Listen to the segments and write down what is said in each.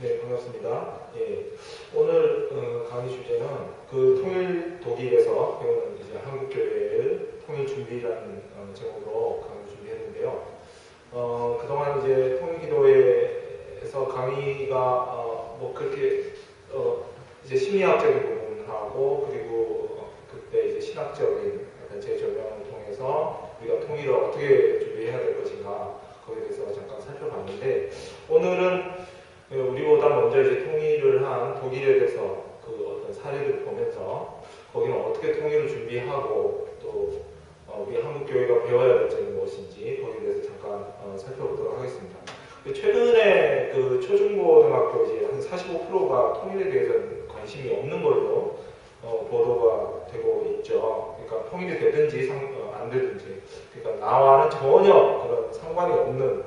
네, 반갑습니다. 예, 오늘 강의 주제는 그 통일 독일에서 배우는 이제 한국교회의 통일 준비라는 제목으로 강의 준비했는데요. 그동안 이제 통일기도회에서 강의가 뭐 그렇게 이제 심리학적인 부분하고 그리고 그때 이제 신학적인 약간 재조명을 통해서 우리가 통일을 어떻게 준비해야 될 것인가 거기에 대해서 잠깐 살펴봤는데 오늘은 우리보다 먼저 이제 통일을 한 독일에 대해서 그 어떤 사례를 보면서 거기는 어떻게 통일을 준비하고 또 우리 한국교회가 배워야 될 점이 무엇인지 거기에 대해서 잠깐 살펴보도록 하겠습니다. 최근에 그 초중고등학교 이제 한 45%가 통일에 대해서 관심이 없는 걸로 보도가 되고 있죠. 그러니까 통일이 되든지 안 되든지, 그러니까 나와는 전혀 그런 상관이 없는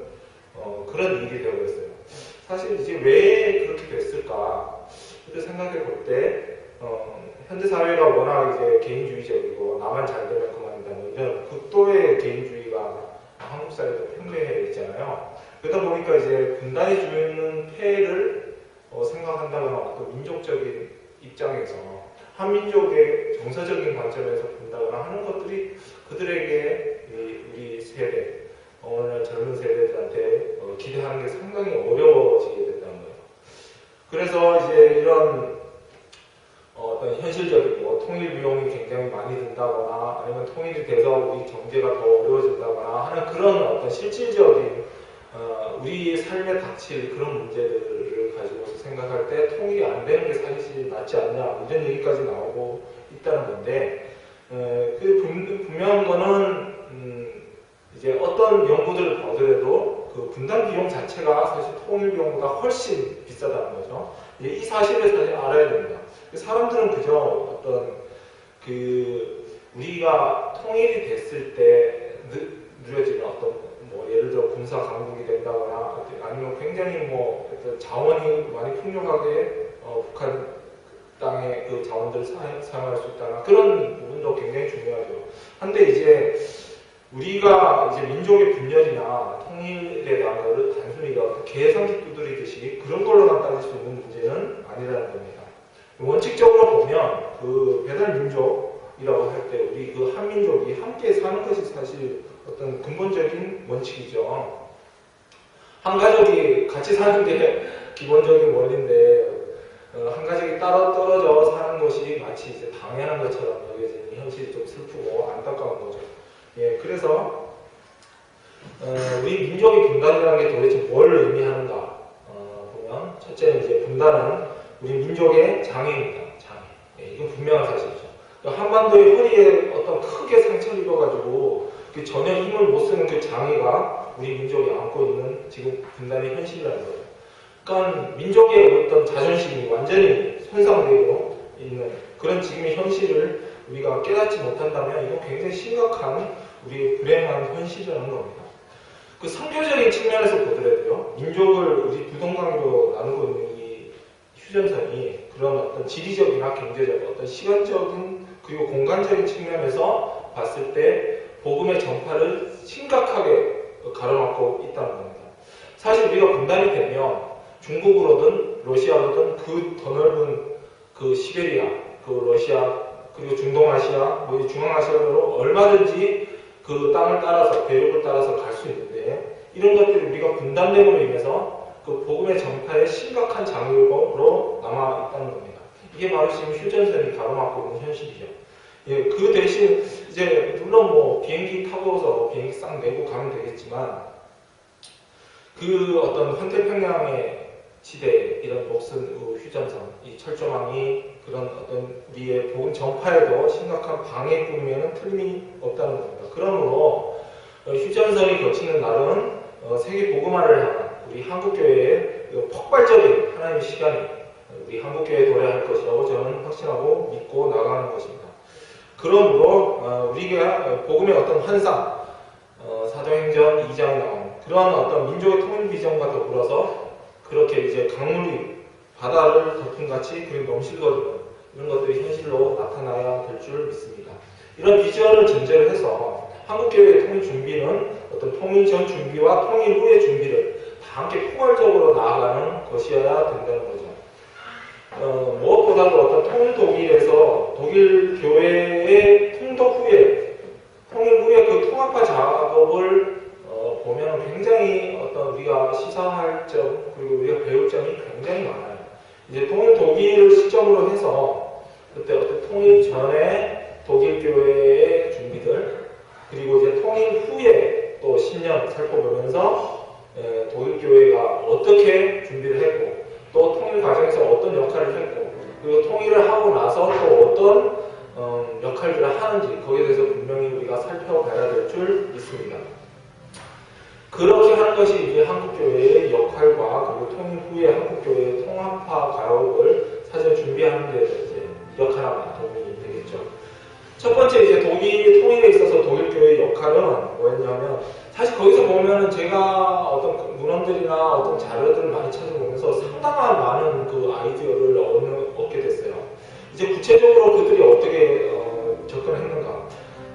그런 일이 되고 있어요. 사실 이제 왜 그렇게 됐을까? 생각해 볼 때, 현대 사회가 워낙 이제 개인주의적이고 나만 잘 되면 그만이다 뭐 이런 극도의 개인주의가 한국 사회도 팽배해 있잖아요. 그러다 보니까 이제 분단이 주는 폐해를 생각한다거나 또 민족적인 입장에서 한민족의 정서적인 관점에서 본다거나 하는 것들이 그들에게 우리 세대, 오늘 젊은 세대들한테 기대하는 게 상당히 어려워지게 된다는 거예요. 그래서 이제 이런 어떤 현실적인 통일 비용이 굉장히 많이 든다거나 아니면 통일이 돼서 우리 경제가 더 어려워진다거나 하는 그런 어떤 실질적인 우리 삶에 닥칠 그런 문제들을 가지고서 생각할 때 통일이 안 되는 게 사실 낫지 않냐 이런 얘기까지 나오고 있다는 건데 그 분명한 거는 이제 어떤 연구들을 보더라도 그 분단 비용 자체가 사실 통일 비용보다 훨씬 비싸다는 거죠. 이 사실을 사실 알아야 됩니다. 사람들은 그저 어떤 그 우리가 통일이 됐을 때 누려지는 어떤 뭐 예를 들어 군사 강국이 된다거나 아니면 굉장히 뭐 어떤 자원이 많이 풍족하게 북한 땅의 그 자원들을 사용할 수 있다나 그런 부분도 굉장히 중요하죠. 한데 이제 우리가 이제 민족의 분열이나 통일에 대한 것을 단순히 계산기 두드리듯이 그런 걸로만 따질 수 있는 문제는 아니라는 겁니다. 원칙적으로 보면 그 배달민족이라고 할 때 우리 그 한민족이 함께 사는 것이 사실 어떤 근본적인 원칙이죠. 한 가족이 같이 사는 게 기본적인 원리인데 한 가족이 따로 떨어져 사는 것이 마치 이제 당연한 것처럼 여겨지는 현실이 좀 슬프고 안타까운 거죠. 예, 그래서 우리 민족의 분단이라는 게 도대체 뭘 의미하는가 보면 첫째는 이제 분단은 우리 민족의 장애입니다. 장애. 예, 이건 분명한 사실이죠. 한반도의 허리에 어떤 크게 상처를 입어가지고 전혀 힘을 못 쓰는 그 장애가 우리 민족이 안고 있는 지금 분단의 현실이라는 거예요. 그러니까 민족의 어떤 자존심이 완전히 손상되고 있는 그런 지금의 현실을 우리가 깨닫지 못한다면 이건 굉장히 심각한 우리의 불행한 현실이라는 겁니다. 그 성교적인 측면에서 보더라도요, 민족을 우리 두 동강으로 나누고 있는 이 휴전선이 그런 어떤 지리적이나 경제적, 어떤 시간적인 그리고 공간적인 측면에서 봤을 때 복음의 전파를 심각하게 가로막고 있다는 겁니다. 사실 우리가 분단이 되면 중국으로든 러시아로든 그 더 넓은 그 시베리아, 그 러시아 그리고 중동아시아, 뭐 중앙아시아로 얼마든지 그 땅을 따라서 대륙을 따라서 갈 수 있는데 이런 것들이 우리가 분단됨으로 인해서 그 복음의 전파에 심각한 장애로 남아 있다는 겁니다. 이게 바로 지금 휴전선이 가로막고 있는 현실이죠. 예, 그 대신 이제 물론 뭐 비행기 타고서 비행기 싹 내고 가면 되겠지만 그 어떤 환태평양의 지대 이런 목선 휴전선 이 철조망이 그런 어떤 우리의 복음 전파에도 심각한 방해뿐이면 틀림이 없다는 겁니다. 그러므로 휴전선이 거치는 날은 세계 복음화를 향한 우리 한국교회의 폭발적인 하나님의 시간이 우리 한국교회에 도래할 것이라고 저는 확신하고 믿고 나가는 것입니다. 그러므로 우리가 복음의 어떤 환상, 사도행전 2장에 나온 그런 어떤 민족의 통일 비전과 더불어서 그렇게 이제 강물이 바다를 덮음같이 그리고 넘실거리는 이런 것들이 현실로 나타나야 될 줄 믿습니다. 이런 비전을 전제로 해서 한국교회의 통일 준비는 어떤 통일 전 준비와 통일 후의 준비를 다 함께 포괄적으로 나아가는 것이어야 된다. 그리고 우리가 배울 점이 굉장히 많아요. 이제 통일 독일을 시점으로 해서 그때 어떤 통일 전에 독일 교회의 준비들, 그리고 이제 통일 후에 또 10년 살펴보면서 독일 교회가 어떻게 준비를 했고, 또 통일 과정에서 어떤 역할을 했고, 그리고 통일을 하고 나서 또 어떤 역할들을 하는지, 거기에 대해서 분명히 우리가 살펴봐야 될 줄 믿습니다. 그렇게 하는 것이 이제 한국교회의 역할과, 그리고 통일 후에 한국교회의 통합화 가업을 사전 준비하는 데 이제 역할하는 도움이 되겠죠. 첫 번째, 이제 독일 통일에 있어서 독일교회의 역할은 뭐였냐면, 사실 거기서 보면은 제가 어떤 문헌들이나 어떤 자료들을 많이 찾아보면서 상당한 많은 그 아이디어를 얻게 됐어요. 이제 구체적으로 그들이 어떻게 접근했는가.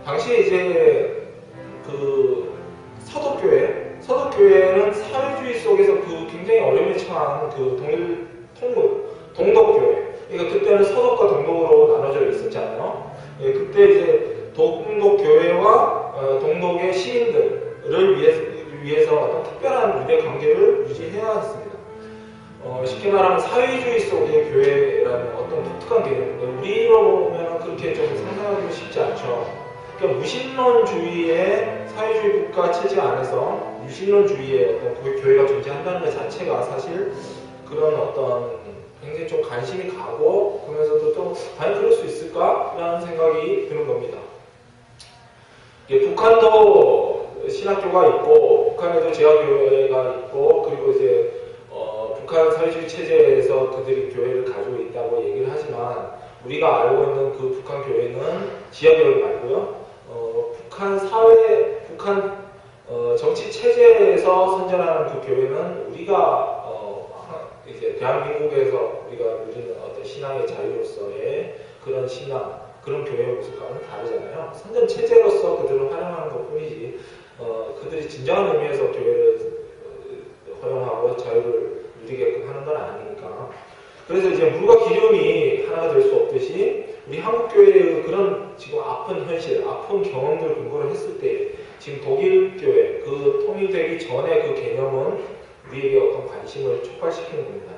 당시에 이제 그 서독교회는 사회주의 속에서 그 굉장히 어려움에 처한 그 동독교회. 그러니까 그때는 서독과 동독으로 나눠져 있었잖아요. 예, 그때 이제 동독교회와 동독의 시민들을 위해서 어떤 특별한 유대 관계를 유지해야 했습니다. 쉽게 말하면 사회주의 속의 교회라는 어떤 독특한 개념인데, 우리로 보면 그렇게 좀 상상하기 쉽지 않죠. 그러니까 무신론주의의 사회주의 국가 체제 안에서 유신론주의의 어떤 교회가 존재한다는 것 자체가 사실 그런 어떤 굉장히 좀 관심이 가고, 그러면서도 또 과연 그럴 수 있을까라는 생각이 드는 겁니다. 북한도 신학교가 있고, 북한에도 제화교회가 있고, 그리고 이제 북한 사회주의 체제에서 그들이 교회를 가지고 있다고 얘기를 하지만, 우리가 알고 있는 그 북한 교회는 지하교회 말고요. 북한 정치 체제에서 선전하는 그 교회는 우리가 이제 대한민국에서 우리가 누리는 어떤 신앙의 자유로서의 그런 신앙, 그런 교회의 모습과는 다르잖아요. 선전 체제로서 그들을 활용하는 것 뿐이지, 그들이 진정한 의미에서 교회를 허용하고 자유를 누리게끔 하는 건 아니니까. 그래서 이제 물과 기름이 하나가 될 수 없듯이, 우리 한국교회의 그런 지금 아픈 현실, 아픈 경험들을 근거로 했을 때, 지금 독일교회, 그 통일되기 전에 그 개념은 우리에게 어떤 관심을 촉발시키는 겁니다.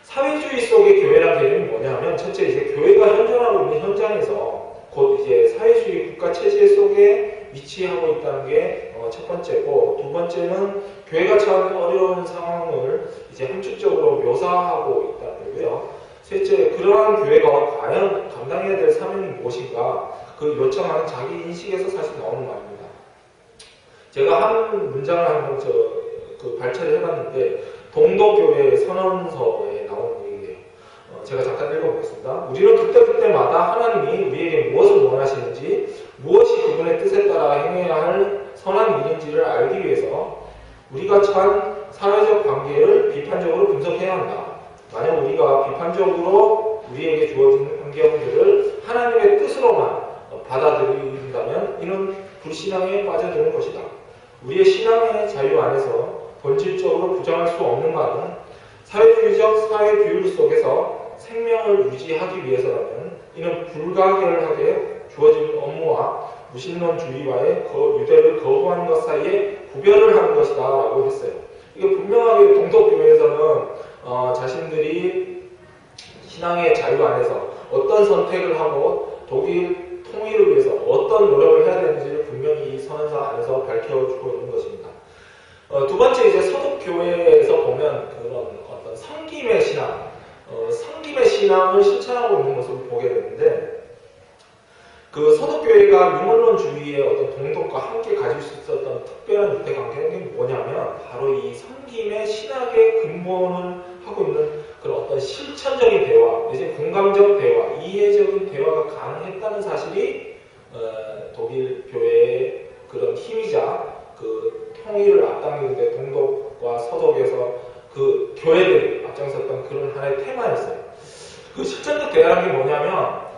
사회주의 속의 교회라는 개념이 뭐냐면, 첫째, 이제 교회가 현존하고 있는 현장에서 곧 이제 사회주의 국가 체제 속에 위치하고 있다는 게 첫 번째고, 두 번째는 교회가 처한 어려운 상황을 이제 함축적으로 묘사하고 있다는 거고요. 셋째, 그러한 교회가 과연 감당해야 될 사명이 무엇인가, 그 요청하는 자기 인식에서 사실 나오는 말입니다. 제가 한 문장을 한번 발췌를 해봤는데, 동독교회의 선언서에 나오는 얘기예요. 제가 잠깐 읽어보겠습니다. 우리는 그때그때마다 하나님이 우리에게 무엇을 원하시는지, 무엇이 그분의 뜻에 따라 행해야 할 선한 일인지를 알기 위해서 우리가 처한 사회적 관계를 비판적으로 분석해야 한다. 만약 우리가 비판적으로 우리에게 주어진 환경들을 하나님의 뜻으로만 받아들인다면 이는 불신앙에 빠져드는 것이다. 우리의 신앙의 자유 안에서 본질적으로 부정할 수 없는 바는 사회주의적 사회 규율 속에서 생명을 유지하기 위해서라면 이는 불가결하게 주어진 업무와 무신론주의와의 유대를 거부하는 것 사이에 구별을 하는 것이다 라고 했어요. 이게 분명하게 동독교회에서는 자신들이 신앙의 자유 안에서 어떤 선택을 하고 독일 통일을 위해서 어떤 노력을 해야 되는지를 분명히 이 선언서 안에서 밝혀주고 있는 것입니다. 두 번째, 이제 서독교회에서 보면 그런 어떤 섬김의 신앙, 섬김의 신앙을 실천하고 있는 모습을 보게 되는데, 그 서독교회가 유물론주의의 어떤 동독과 함께 가질 수 있었던 특별한 유대 관계는 뭐냐면, 바로 이 섬김의 신학의 근본을 하고 있는 그런 어떤 실천적인 대화, 이제 공감적 대화, 이해적인 대화가 가능했다는 사실이 독일 교회의 그런 힘이자, 그 통일을 앞당기는데 동독과 서독에서 그 교회들이 앞장섰던 그런 하나의 테마였어요. 그 실천적 대화라는 게 뭐냐면,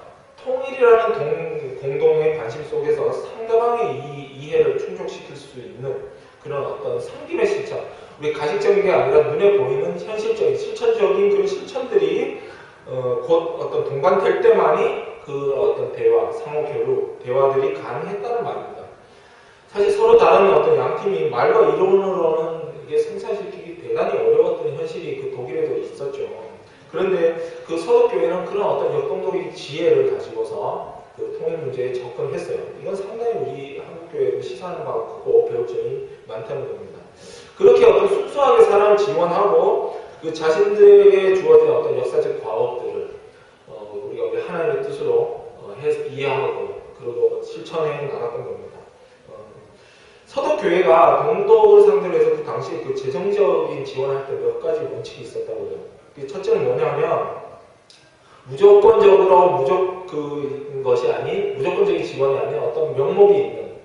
통일이라는 공동의 관심 속에서 상대방의 이해를 충족시킬 수 있는 그런 어떤 섬김의 실천, 우리 가식적인 게 아니라 눈에 보이는 현실적인 실천적인 그런 실천들이 곧 어떤 동반될 때만이 그 어떤 대화, 상호 교류, 대화들이 가능했다는 말입니다. 사실 서로 다른 어떤 양 팀이 말과 이론으로는 이게 생산시키기 대단히 어려웠던 현실이 그 독일에도 있었죠. 그런데 그 서독교회는 그런 어떤 역동적인 지혜를 가지고서 그 통일 문제에 접근했어요. 이건 상당히 우리 한국교회도 시사하는 바가 크고 배울 점이 많다는 겁니다. 그렇게 어떤 순수하게 사람을 지원하고 그 자신들에게 주어진 어떤 역사적 과업들을 우리가 하나님의 뜻으로 이해하고 그리고 실천해 나갔던 겁니다. 서독교회가 동독을 상대로 해서 그 당시 그 재정적인 지원할 때 몇 가지 원칙이 있었다고요. 첫째는 뭐냐면 무조건적으로 것이 아닌 무조건적인 지원이 아닌 어떤 명목이 있는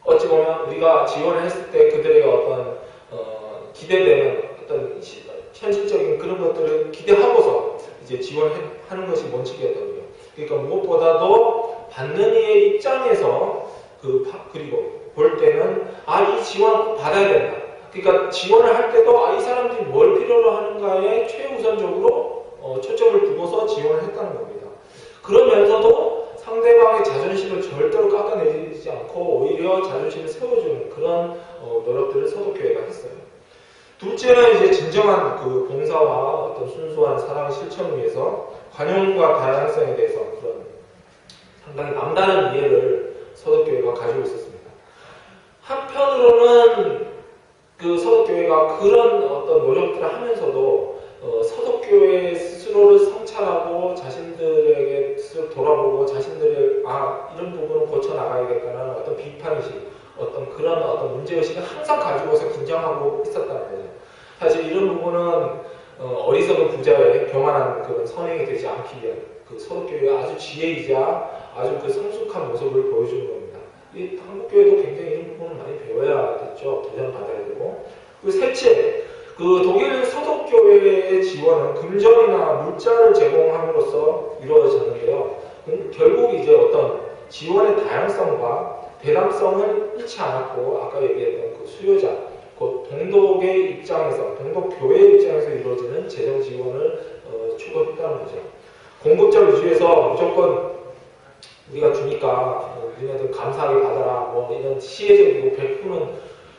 어찌 보면 우리가 지원을 했을 때 그들에게 어떤 기대되는 어떤 현실적인 그런 것들을 기대하고서 이제 지원하는 것이 원칙이었다고요. 그러니까 무엇보다도 받는 이의 입장에서 그리고 볼 때는 이 지원 꼭 받아야 된다. 그러니까 지원을 할 때도 이 사람들이 뭘 필요로 하는가에 최우선적으로 초점을 두고서 지원을 했다는 겁니다. 그러면서도 상대방의 자존심을 절대로 깎아내리지 않고 오히려 자존심을 세워주는 그런 노력들을 서독교회가 했어요. 둘째는 이제 진정한 그 봉사와 어떤 순수한 사랑의 실천을 위해서 관용과 다양성에 대해서 그런 상당히 남다른 이해를 서독교회가 가지고 있었습니다. 한편으로는 그 서독교회가 그런 어떤 노력들을 하면서도 서독교회 스스로를 성찰하고 자신들에게 스스로 돌아보고 자신들의 이런 부분을 고쳐나가야겠다는 어떤 비판의식, 어떤 그런 어떤 문제의식을 항상 가지고서 긴장하고 있었다는 거죠. 사실 이런 부분은 어리석은 부자의 교만한 그런 선행이 되지 않기 위한 그 서독교회가 아주 지혜이자 아주 그 성숙한 모습을 보여주는 겁니다. 이 한국교회도 굉장히 이런 부분을 많이 배워야겠죠. 도전받아야 되고. 셋째, 그 독일 서독교회의 지원은 금전이나 물자를 제공함으로써 이루어졌는데요. 결국 이제 어떤 지원의 다양성과 대담성을 잃지 않았고 아까 얘기했던 그 수요자, 곧 동독의 입장에서, 동독교회의 입장에서 이루어지는 재정 지원을 추구했다는 거죠. 공급자 위주에서 무조건 우리가 주니까 우리네들 감사하게 받아라 이런 시혜적이고 베푸는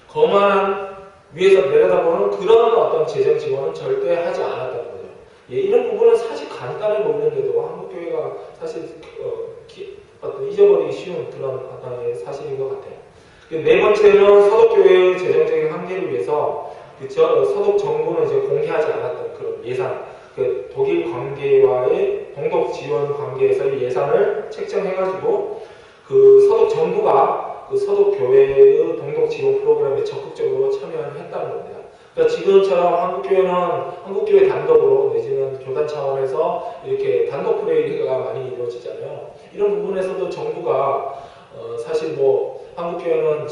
거만한 위에서 내려다보는 그런 어떤 재정 지원은 절대 하지 않았다는 거죠. 이런 부분은 사실 간단해 보이는데도 한국교회가 사실 어떤 잊어버리기 쉬운 그런 하나의 사실인 것 같아요. 네 번째는 서독교회의 재정적인 한계를 위해서 서독 정부는 이제 공개하지 않았던 그런 예산, 독일 관계와의 동독 지원 관계에서의 예산을 책정해가지고 그 서독 정부가 그 서독 교회의 동독 지원 프로그램에 적극적으로 참여를 했다는 겁니다. 그러니까 지금처럼 한국교회 단독으로 내지는 교단 차원에서 이렇게 단독 프레이가 많이 이루어지잖아요. 이런 부분에서도 정부가 사실 한국교회는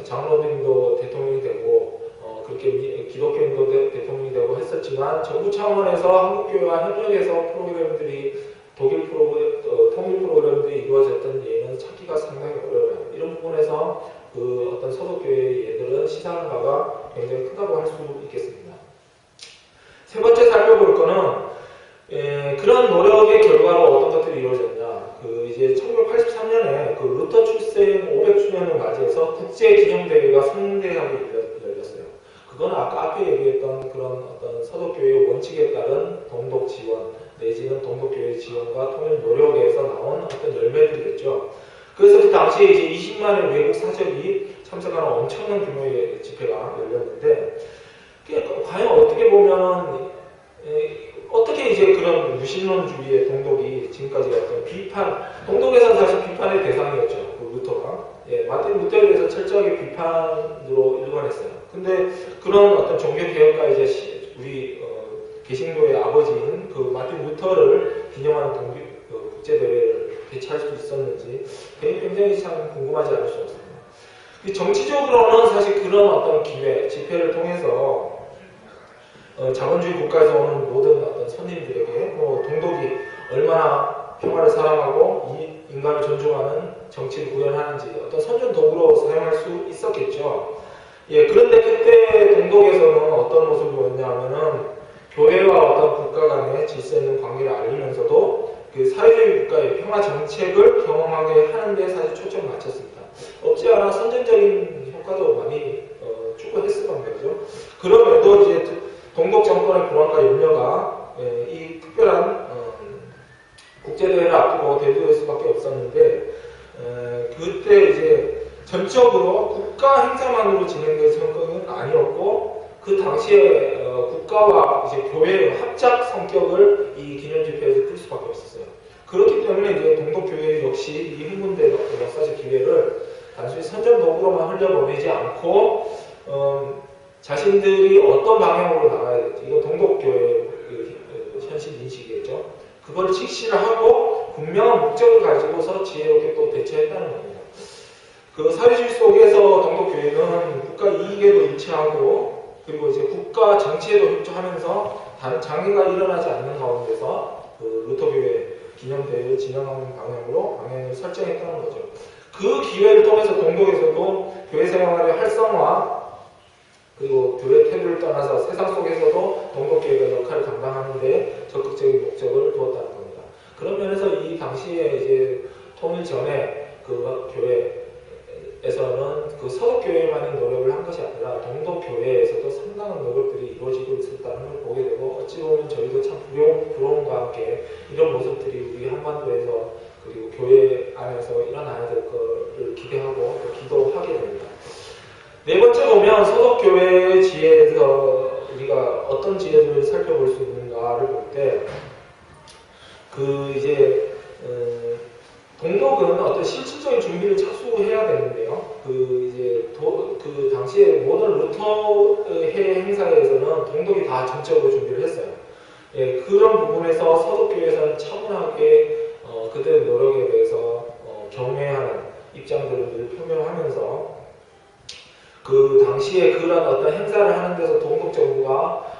장로님도 대통령이 되고 그렇게 기독교인도 대통령이 되고 했었지만 정부 차원에서 한국교회와 협력해서 프로그램들이 독일 통일 프로그램들이 이루어졌던 예는 찾기가 상당히 어려워요. 이런 부분에서 그 어떤 서독교회의 예들은 시사하는 바가 굉장히 크다고 할 수 있겠습니다. 세 번째 살펴볼 거는 그런 노력의 결과로 어떤 것들이 이루어졌냐. 이제 1983년에 그 루터 출생 500주년을 맞이해서 국제기념대회가 성대하게 열렸어요. 그건 아까 앞에 얘기했던 그런 어떤 서독교회의 원칙에 따른 동독 지원, 내지는 동독교회 지원과 통일 노력에서 나온 어떤 열매들이겠죠. 그래서 그 당시에 이제 20만의 외국 사적이 참석하는 엄청난 규모의 집회가 열렸는데, 과연 어떻게 보면 어떻게 이제 그런 무신론주의의 동독이 지금까지 어떤 비판, 동독에서는 사실 비판의 대상이었죠. 그 루터가. 마틴 루터에 대해서 철저하게 비판으로 일관했어요. 근데 그런 어떤 종교개혁가이자 우리 개신교의 아버지인 그 마틴 루터를 기념하는 국제대회를 개최할 수 있었는지 굉장히 참 궁금하지 않을 수 없습니다. 정치적으로는 사실 그런 어떤 기회, 집회를 통해서 자본주의 국가에서 오는 모든 어떤 손님들에게 동독이 얼마나 평화를 사랑하고 이 인간을 존중하는 정치를 구현하는지 어떤 선전 도구로 사용할 수 있었겠죠. 그런데 그때 동독에서는 어떤 모습을 보였냐 하면은 교회와 어떤 국가 간의 질서 있는 관계를 알리면서도 그 사회주의 국가의 평화 정책을 경험하게 하는데 사실 초점을 맞췄습니다. 없지 않아 선전적인 효과도 많이 추구했을 겁니다. 동독 정권의 불안과 염려가 이 특별한 국제대회를 앞두고 대두될 수밖에 없었는데 그때 이제 전적으로 국가 행사만으로 진행된 선거는 아니었고 그 당시에 국가와 이제 교회의 합작 성격을 이 기념집회에서 풀 수밖에 없었어요. 그렇기 때문에 이제 동독교회 역시 이 흥분된 역사적 기회를 단순히 선전도구로만 흘려보내지 않고 자신들이 어떤 방향으로 나가야 될지, 이거 동독교회의 현실 인식이겠죠. 그걸 직시를 하고 분명한 목적을 가지고서 지혜롭게 또 대처했다는 겁니다. 그 사회주의 속에서 동독교회는 국가 이익에도 일치하고 그리고 이제 국가 정치에도 협조하면서 장애가 일어나지 않는 가운데서 그 루터교회 기념대회를 진행하는 방향을 설정했다는 거죠. 그 기회를 통해서 동독에서도 교회 생활의 활성화 그리고 교회 태도를 떠나서 세상 속에서도 동독교회가 역할을 감당하는데 적극적인 목적을 두었다는 겁니다. 그런 면에서 이 당시에 이제 통일 전에 그 교회에서는 그 서독교회만의 노력을 한 것이 아니라 동독교회에서도 상당한 노력들이 이루어지고 있었다는 걸 보게 되고 어찌 보면 저희도 참 부러움과 함께 이런 모습들이 우리 한반도에서 그리고 교회 안에서 일어나야 될 것을 기대하고 또 기도하게 됩니다. 네 번째 보면 서독교회의 지혜에서 우리가 어떤 지혜들을 살펴볼 수 있는가를 볼 때 그 이제 동독은 어떤 실질적인 준비를 착수해야 되는데요. 그 당시에 모든 루터회 행사에서는 동독이 다 전적으로 준비를 했어요. 예, 그런 부분에서 서독교회에서는 차분하게 그들의 노력에 대해서 경외하는 입장들을 늘 표명하면서 그 당시에 그런 어떤 행사를 하는 데서 동독 정부가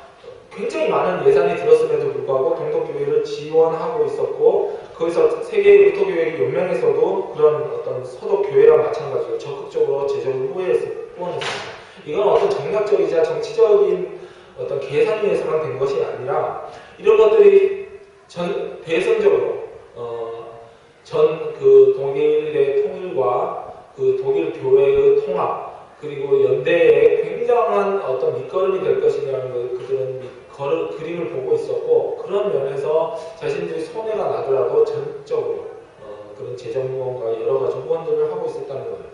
굉장히 많은 예산이 들었음에도 불구하고 동독교회를 지원하고 있었고 거기서 세계 루터교회 연맹에서도 그런 어떤 서독교회랑 마찬가지로 적극적으로 재정을 후원했습니다. 이건 어떤 정략적이자 정치적인 어떤 계산에 의해서만 된 것이 아니라 이런 것들이 대선적으로 그 독일의 통일과 그 독일 교회의 통합 그리고 연대에 굉장한 어떤 밑거름이 될 것이냐는 그들은 그림을 보고 있었고 그런 면에서 자신들이 손해가 나더라도 전적으로 그런 재정 후원과 여러 가지 후원들을 하고 있었다는 거예요.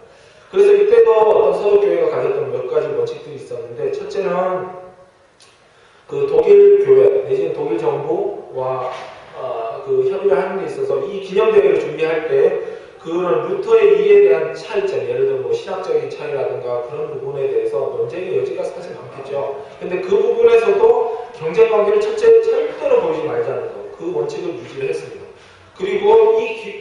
그래서 이때도 어떤 서독교회가 가졌던 몇 가지 원칙들이 있었는데 첫째는 그 독일 교회 내지는 독일 정부와 그 협의를 하는 데 있어서 이 기념대회를 준비할 때 그런 루터의 이해에 대한 차이점, 예를 들어 뭐 신학적인 차이라든가 그런 부분에 대해서 논쟁의 여지가 사실 많겠죠. 근데 그 부분에서도 경쟁 관계를 첫째 절대로 보이지 말자는 거, 그 원칙을 유지를 했습니다. 그리고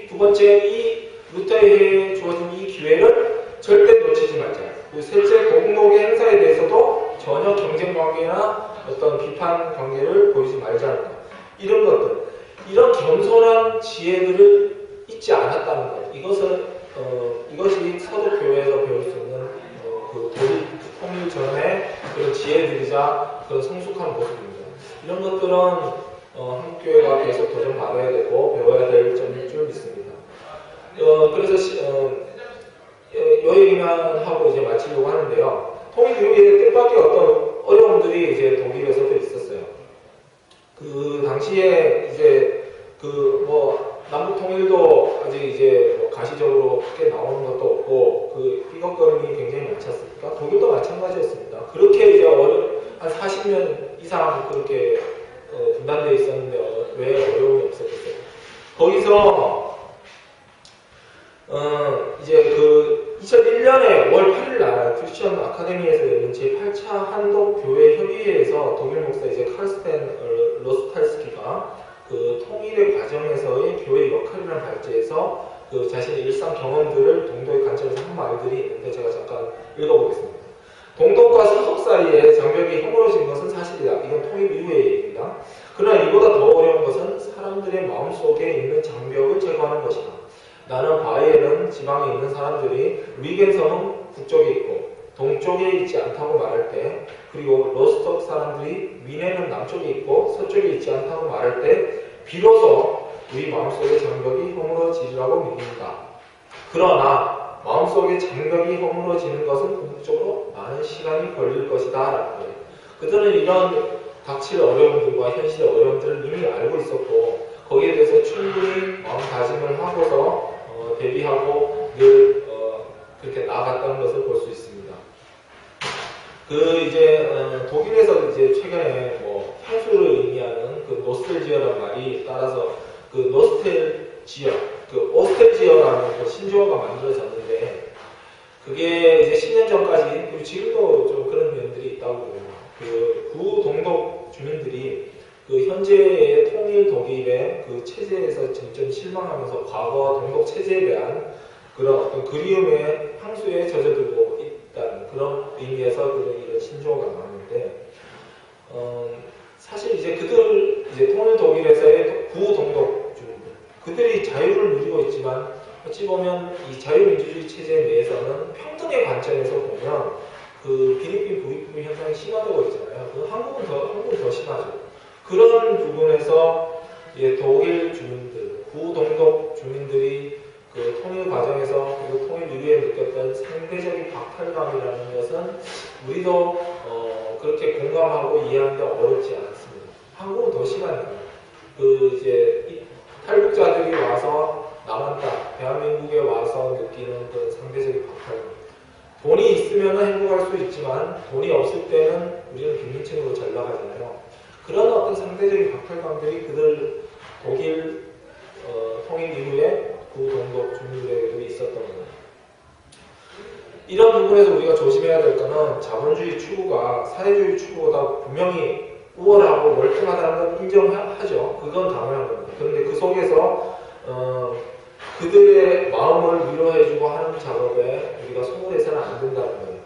두 번째 이 루터에게 주어진 이 기회를 절대 놓치지 말자. 그리고 셋째 공동의 행사에 대해서도 전혀 경쟁 관계나 어떤 비판 관계를 보이지 말자는 것. 이런 것들, 이런 겸손한 지혜들을 잊지 않았다는 것. 이것이 서독교회에서 배울 수 있는 그 독일 통일 전의 그런 지혜들이자 그런 성숙한 모습입니다. 이런 것들은 한국교회가 계속 도전받아야 되고 배워야 될 점일 줄 믿습니다. 그래서 이 얘기만 하고 이제 마치려고 하는데요. 통일 이후에 뜻밖의 어떤 어려움들이 이제 독일에서도 있었어요. 그 당시에 이제 남북 통일도 아직 이제 가시적으로 크게 나오는 것도 없고 그 삐걱거림이 굉장히 많지 않습니까? 독일도 마찬가지였습니다. 그렇게 이제 한 40년 이상 그렇게 분단되어 있었는데 왜 어려움이 없었겠어요? 거기서 이제 그 2001년에 5월 8일 날 크리스천 아카데미에서 열린 제8차 한독 교회 협의회에서 독일 목사 이제 카르스텐 로스탈스키가 그 통일의 과정에서의 교회의 역할이라는 발제에서 그 자신의 일상 경험들을 동독의 관점에서 한 말들이 있는데 제가 잠깐 읽어보겠습니다. 동독과 서독 사이에 장벽이 허물어진 것은 사실이다. 이건 통일 이후의 얘기입니다. 그러나 이보다 더 어려운 것은 사람들의 마음속에 있는 장벽을 제거하는 것이다. 나는 바이에른 지방에 있는 사람들이 위겐섬은 북쪽에 있고 동쪽에 있지 않다고 말할 때 그리고 로스톡 사람들이 위네는 남쪽에 있고 서쪽에 있지 않다고 말할 때 비로소 우리 마음속의 장벽이 허물어지리라고 믿는다. 그러나 마음속의 장벽이 허물어지는 것은 궁극적으로 많은 시간이 걸릴 것이다. 라는 거예요. 그들은 이런 닥칠 어려움들과 현실의 어려움들을 이미 알고 있었고 거기에 대해서 충분히 마음다짐을 하고서 대비하고 늘 그렇게 나아갔다는 것을 볼 수 있습니다. 독일에서 이제 최근에 뭐 향수를 의미하는 그 노스텔지어라는 말이 따라서 그 노스텔지어, 그 오스텔지어라는 그 신조어가 만들어졌는데 그게 이제 10년 전까지 그리고 지금도 좀 그런 면들이 있다고 그래요. 그 구동독 주민들이 그 현재의 통일 독일의 그 체제에서 점점 실망하면서 과거 동독 체제에 대한 그런 어떤 그리움의 향수에 젖어들고 있다는 그런 의미에서 이런 신조어가 나왔는데, 사실 이제 통일 독일에서의 구동독 주민들, 그들이 자유를 누리고 있지만, 어찌 보면 이 자유민주주의 체제 내에서는 평등의 관점에서 보면 그 필리핀 부익부 현상이 심화되고 있잖아요. 한국은 더 심하죠. 그런 부분에서 독일 주민들, 구동독 주민들이 그 통일 과정에서 그리고 통일 이후에 느꼈던 상대적인 박탈감이라는 것은 우리도 그렇게 공감하고 이해하는데 어렵지 않습니다. 한국은 더 심하니까요. 탈북자들이 와서 남한 땅, 대한민국에 와서 느끼는 그 상대적인 박탈감. 돈이 있으면 행복할 수 있지만 돈이 없을 때는 우리는 빈민층으로 전락하잖아요. 그런 어떤 상대적인 박탈감들이 그들 독일 통일 이후에 구동독 주민들에게도 있었던 거예요. 이런 부분에서 우리가 조심해야 될 거는 자본주의 추구가 사회주의 추구보다 분명히 우월하고 월등하다는 건 인정하죠. 그건 당연한 겁니다. 그런데 그 속에서 그들의 마음을 위로해주고 하는 작업에 우리가 소홀해서는 안 된다는 거예요.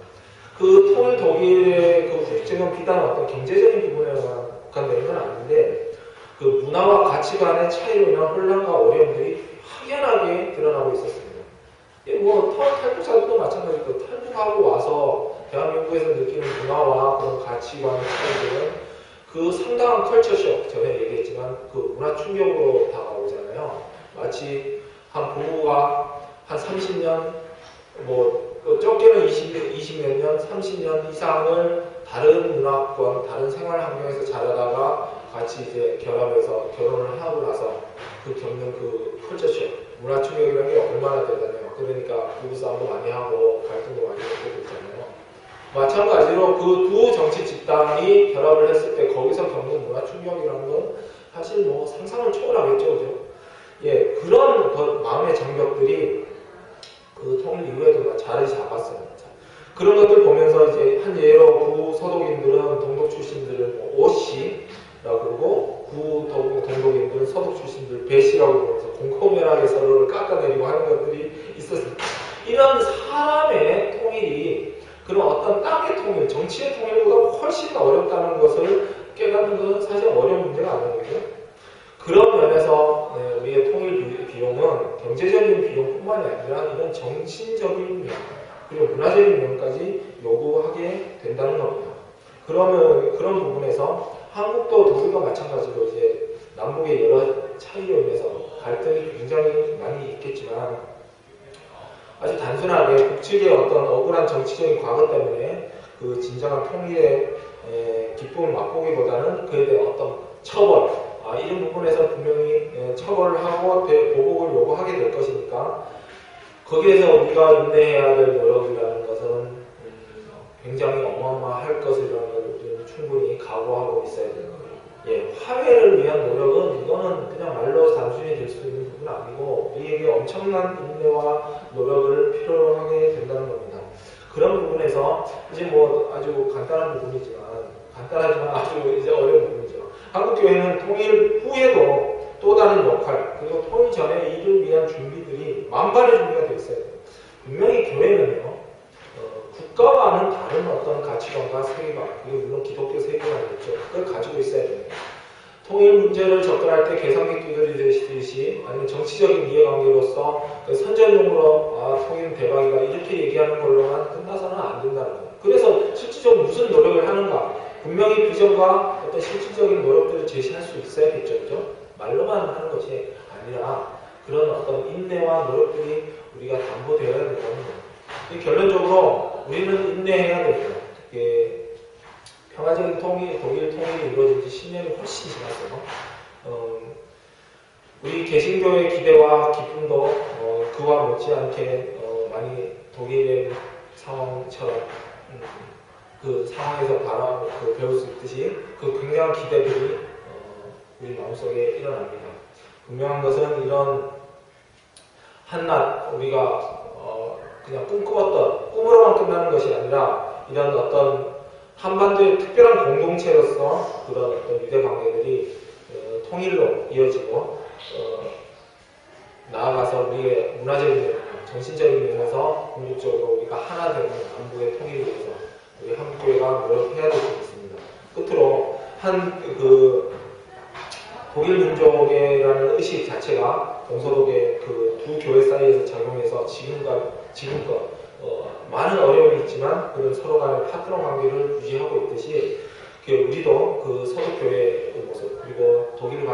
그 통일 독일의 그 후유증은 비단 어떤 경제적인 부분에만 국한되는 건 아닌데 그 문화와 가치관의 차이로 인한 혼란과 어려움들이 확연하게 드러나고 있었습니다. 탈북자들도 마찬가지고 탈북하고 와서 대한민국에서 느끼는 문화와 그런 가치관의 차이들은 그 상당한 컬처쇼, 전에 얘기했지만 그 문화 충격으로 다가오잖아요. 마치 한 부부가 한 30년, 적게는 20몇 년, 30년 이상을 다른 문화권, 다른 생활 환경에서 자라다가 같이 이제 결합해서 결혼을 하고 나서 그 겪는 그 컬처쇼, 문화 충격이라는 게 얼마나 대단해요. 그러니까 부부싸움도 많이 하고 갈등도 많이 겪고 있잖아요. 마찬가지로 그 두 정치 집단이 결합을 했을 때 거기서 겪는 문화 충격이라는 건 사실 상상을 초월하겠죠, 그죠? 그런 마음의 장벽들이 그 통일 이후에도 자리 잡았어요. 그런 것들 보면서 이제 한 예로 구서독인들은 동독 출신들은 오씨라고 그러고 구동독인들은 서독 출신들 배씨라고 그러면서 공공연하게 서로를 깎아내리고 하는 것들이 있었습니다. 이런 사람의 통일이 그런 어떤 땅의 통일, 정치의 통일보다 훨씬 어렵다는 것을 깨닫는 것은 사실 어려운 문제가 아니거든요. 그런 면에서 우리의 통일 비용은 경제적인 비용뿐만이 아니라 이런 정신적인 면, 그리고 문화적인 면까지 요구하게 된다는 겁니다. 그러면 그런 부분에서 한국도 독일과 마찬가지로 이제 남북의 여러 차이로 인해서 갈등이 굉장히 많이 있겠지만 아주 단순하게 북측의 어떤 억울한 정치적인 과거 때문에 그 진정한 통일의 기쁨을 맛보기보다는 그에 대한 어떤 처벌, 이런 부분에서 분명히 처벌을 하고 보복을 요구하게 될 것이니까 거기에서 우리가 인내해야 될 노력이라는 것은 굉장히 어마어마할 것이라는 걸 우리는 충분히 각오하고 있어야 되는 거예요. 화해를 위한 노력은 이거는 그냥 말로 단순히 될 수 있는 부분은 아니고 우리에게 엄청난 인내와 노력을 필요로 하게 된다는 겁니다. 그런 부분에서 이제 아주 간단한 부분이지만 아주 이제 어려운 부분이죠. 한국교회는 통일 후에도 또 다른 역할, 그리고 통일 전에 이를 위한 준비들이 만반의 준비가 되어 있어야 돼요. 분명히 교회는요, 국가와는 다른 어떤 가치관과 세계관, 그리고 물론 기독교 세계관이겠죠. 그걸 가지고 있어야 됩니다. 통일 문제를 접근할 때 계산기 두드리듯이 아니면 정치적인 이해관계로서 선전용으로 통일 대박이다 이렇게 얘기하는 걸로만 끝나서는 안 된다는 거예요. 그래서 실질적으로 무슨 노력을 하는가, 분명히 비전과 어떤 실질적인 노력들을 제시할 수 있어야겠죠. 그죠? 말로만 하는 것이 아니라 그런 어떤 인내와 노력들이 우리가 담보되어야 된다는 거예요. 결론적으로 우리는 인내해야 됩니다. 평화적인 독일 통일이 이루어진 지 10년이 훨씬 지났어요. 우리 개신교의 기대와 기쁨도 그와 못지않게 많이 독일의 상황처럼 그 상황에서 배울 수 있듯이 그 굉장한 기대들이 우리 마음속에 일어납니다. 분명한 것은 이런 한낱 우리가 그냥 꿈꾸었던 꿈으로만 끝나는 것이 아니라 이런 어떤 한반도의 특별한 공동체로서 그런 어떤 유대 관계들이 통일로 이어지고 나아가서 우리의 문화적인 면, 정신적인 면에서 궁극적으로 우리가 하나 되는 남북의 통일을 위해서 우리 한국교회가 노력해야 될 수 있습니다. 끝으로 독일 민족이라는 의식 자체가 동서독의 그 두 교회 사이에서 작용해서 지금껏 많은 어려움이 있지만 그런 서로 간의 파트너 관계를 유지하고 있듯이 우리도 그 서독교회의 모습 그리고 독일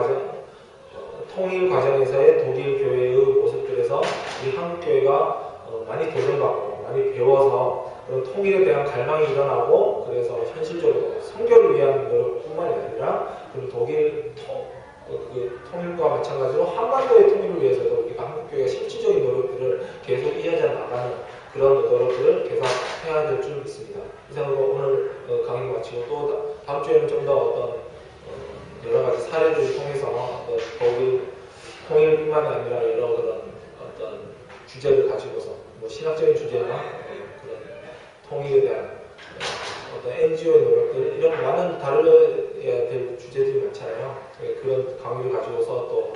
통일 과정에서의 독일 교회의 모습들에서 우리 한국교회가 많이 도전받고 많이 배워서 그런 통일에 대한 갈망이 일어나고 그래서 현실적으로 선교를 위한 노력뿐만이 아니라 그런 독일 통일과 마찬가지로 한반도의 통일을 위해서도 우리가 한국교회가 실질적인 노력들을 계속 이어져 나가는 그런 노력들을 계속 해야 될 줄 믿습니다. 이상으로 오늘 강의 마치고 또 다음 주에는 좀 더 어떤 여러 가지 사례들을 통해서 독일 통일뿐만이 아니라 여러 그런 어떤 주제를 가지고서 뭐 신학적인 주제나 그런 통일에 대한 어떤 NGO의 노력들 이런 많은 다뤄야 될 주제들이 많잖아요. 그런 강의를 가지고서 또